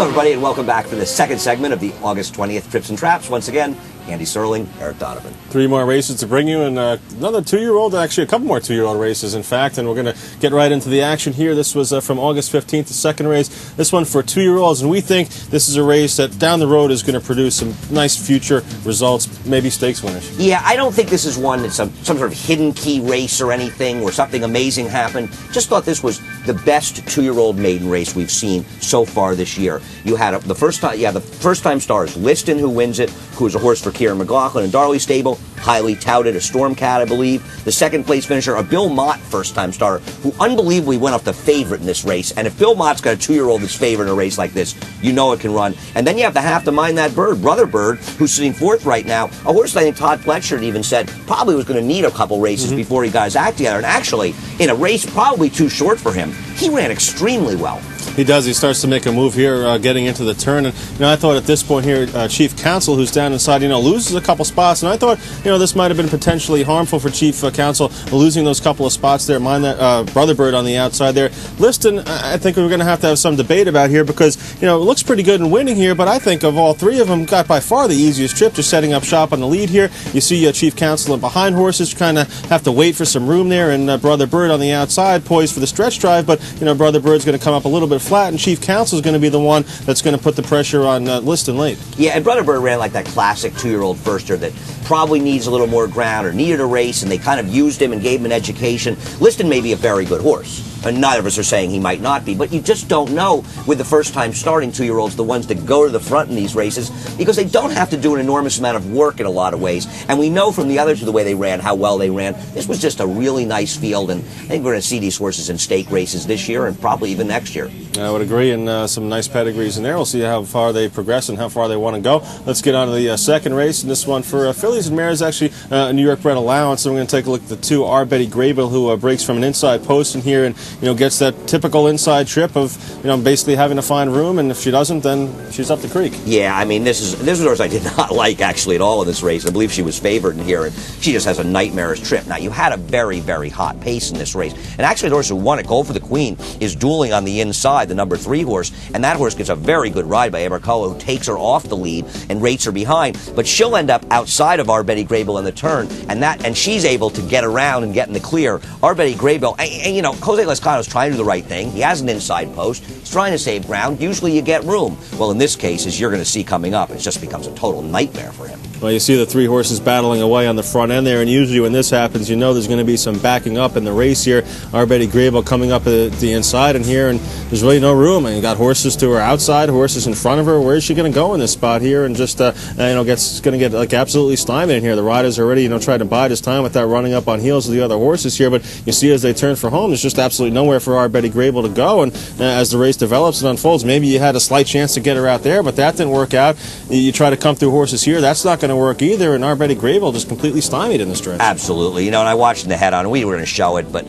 Hello, everybody, and welcome back for the second segment of the August 20th Trips and Traps. Once again, Andy Serling, Eric Donovan. 3 more races to bring you, and another 2-year-old, actually a couple more 2-year-old races, in fact, and we're going to get right into the action here. This was from August 15th, the second race. This one for 2-year-olds, and we think this is a race that down the road is going to produce some nice future results, maybe stakes winners. Yeah, I don't think this is one that's some sort of hidden key race or anything where something amazing happened. Just thought this was the best 2-year-old maiden race we've seen so far this year. You had the first time stars, Liston, who wins it, who is a horse for Kieran McLaughlin and Darley Stable, highly touted, a Storm Cat, I believe. The second place finisher, a Bill Mott first-time starter, who unbelievably went off the favorite in this race. And if Bill Mott's got a 2-year-old that's favored in a race like this, you know it can run. And then you have to mind that bird, Brother Bird, who's sitting fourth right now. A horse that I think Todd Fletcher even said probably was going to need a couple races before he got his act together. And actually, in a race probably too short for him, he ran extremely well. He does. He starts to make a move here, getting into the turn. And, I thought at this point here, Chief Counsel, who's down inside, loses a couple spots. And I thought, this might have been potentially harmful for Chief Counsel, losing those couple of spots there. Mind that Brother Bird on the outside there. Liston, I think we're going to have some debate about here because, it looks pretty good in winning here. But I think of all three of them, got by far the easiest trip, just setting up shop on the lead here. You see Chief Counsel and behind horses kind of have to wait for some room there. And Brother Bird on the outside, poised for the stretch drive. But, Brother Bird's going to come up a little bit flat, and Chief Counsel is going to be the one that's going to put the pressure on Liston late. Yeah, and Brother Bird ran like that classic 2-year-old firster that probably needs a little more ground or needed a race, and they kind of used him and gave him an education. Liston may be a very good horse, and neither of us are saying he might not be, but you just don't know with the first-time starting 2-year-olds, the ones that go to the front in these races, because they don't have to do an enormous amount of work in a lot of ways. And we know from the other two, the way they ran, how well they ran. This was just a really nice field, and I think we're going to see these horses in stake races this year and probably even next year. I would agree, and some nice pedigrees in there. We'll see how far they progress and how far they want to go. Let's get on to the second race, and this one for fillies and mares, actually a New York bred allowance. And we're going to take a look at the 2, Our Betty GRAYBULL, who breaks from an inside post in here and gets that typical inside trip of basically having to find room, and if she doesn't, then she's up the creek. Yeah, I mean, this is a horse I did not like actually at all in this race. I believe she was favored in here, and she just has a nightmarish trip. Now, you had a very, very hot pace in this race, and actually the horse who won it, Gold for the Queen, is dueling on the inside, the number 3 horse, and that horse gets a very good ride by Abercoa, who takes her off the lead and rates her behind, but she'll end up outside of Our Betty GRAYBULL in the turn, and she's able to get around and get in the clear. Our Betty GRAYBULL, and Jose Lescano's trying to do the right thing. He has an inside post. He's trying to save ground. Usually you get room. Well, in this case, as you're going to see coming up, it just becomes a total nightmare for him. Well, you see the 3 horses battling away on the front end there, and usually when this happens, there's going to be some backing up in the race here. Our Betty GRAYBULL coming up at the inside in here, and there's really no room. And you got horses to her outside, horses in front of her. Where is she going to go in this spot here? And just going to get like absolutely stymied in here. The riders already trying to bide his time without running up on heels of the other horses here. But you see as they turn for home, there's just absolutely nowhere for Our Betty GRAYBULL to go. And as the race develops and unfolds, maybe you had a slight chance to get her out there, but that didn't work out. You try to come through horses here, that's not going to work either. And Our Betty GRAYBULL just completely stymied in the stretch. Absolutely. And I watched in the head-on, we were going to show it, but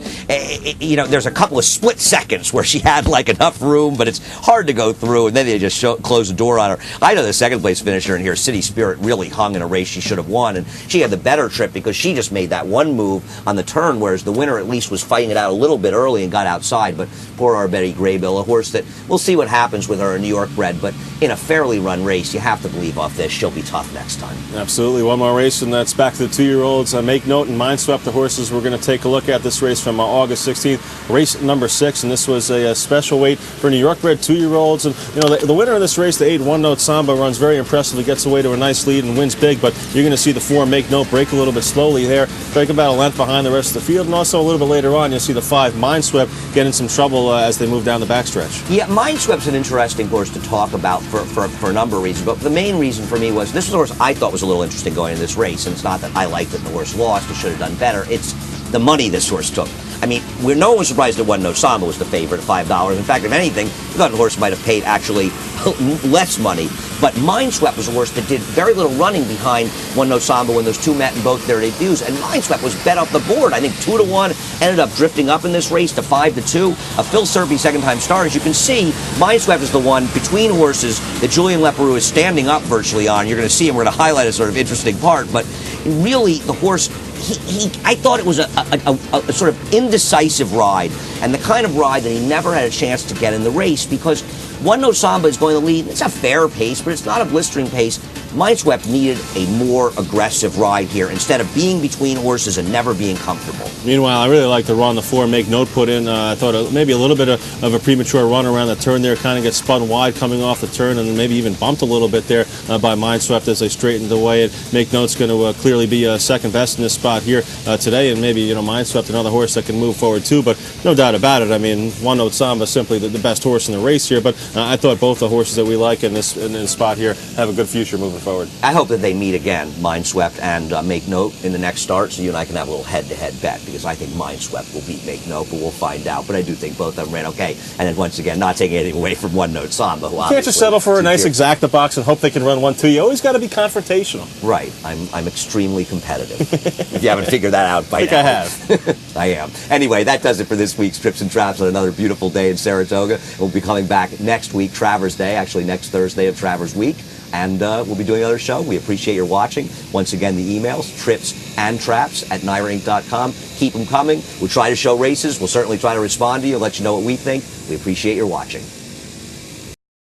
there's a couple of split seconds where she had like enough room, but it's hard to go through, and then they just close the door on her. I know the second place finisher in here, City Spirit, really hung in a race she should have won, and she had the better trip because she just made that one move on the turn, whereas the winner at least was fighting it out a little bit early and got outside. But poor Our Betty GRAYBULL, a horse that we'll see what happens with her, a New York bred, but in a fairly run race, you have to believe off this, she'll be tough next time. Absolutely. One more race, and that's back to the 2-year-olds. Make note and MINESWEPT, the horses we're going to take a look at this race from August 16th, race number 6, and this was a special weight for New York bred 2-year-olds. And the winner of this race, the 8 One Note Samba, runs very impressively, gets away to a nice lead and wins big, but you're going to see the 4 Make Note break a little bit slowly there, break about a length behind the rest of the field, and also a little bit later on you'll see the 5 MINESWEPT get in some trouble as they move down the backstretch. Yeah, MINESWEPT's an interesting horse to talk about for a number of reasons, but the main reason for me was this was a horse I thought was a little interesting going into this race, and it's not that I liked that the horse lost or should have done better, it's the money this horse took. I mean, no one was surprised that One Note Samba was the favorite at $5. In fact, if anything, we thought the horse might have paid actually less money. But MINESWEPT was a horse that did very little running behind One Note Samba when those two met in both their debuts. And MINESWEPT was bet off the board. I think 2-1, ended up drifting up in this race to 5-2. A Phil Serpy second-time star. As you can see, MINESWEPT is the one between horses that Julian Leparoux is standing up virtually on. You're going to see him. We're going to highlight a sort of interesting part. But really, the horse, I thought it was a sort of indecisive ride, and the kind of ride that he never had a chance to get in the race because One Note Samba is going to lead. It's a fair pace, but it's not a blistering pace. MINESWEPT needed a more aggressive ride here instead of being between horses and never being comfortable. Meanwhile, I really like the run the 4 Make Note put in. I thought maybe a little bit of a premature run around the turn there, kind of gets spun wide coming off the turn and maybe even bumped a little bit there by MINESWEPT as they straightened away. And Make Note's going to clearly be second best in this spot here today, and maybe MINESWEPT another horse that can move forward too, but no doubt about it. I mean, One Note Samba simply the best horse in the race here, but I thought both the horses that we like in this spot here have a good future moving forward. I hope that they meet again, MINESWEPT and Make Note, in the next start, so you and I can have a little head-to-head bet, because I think MINESWEPT will beat Make Note, but we'll find out. But I do think both of them ran okay. And then once again, not taking anything away from One Note Samba, who you can't just settle for a nice exacta box and hope they can run 1-2. You always got to be confrontational. Right. I'm extremely competitive. If you haven't figured that out by now. I have. I am. Anyway, that does it for this week's Trips and Traps on another beautiful day in Saratoga. We'll be coming back next week, Travers Day, actually next Thursday of Travers Week. And we'll be doing another show. We appreciate your watching. Once again, the emails, tripsandtraps@NYRAinc.com. Keep them coming. We'll try to show races. We'll certainly try to respond to you, let you know what we think. We appreciate your watching.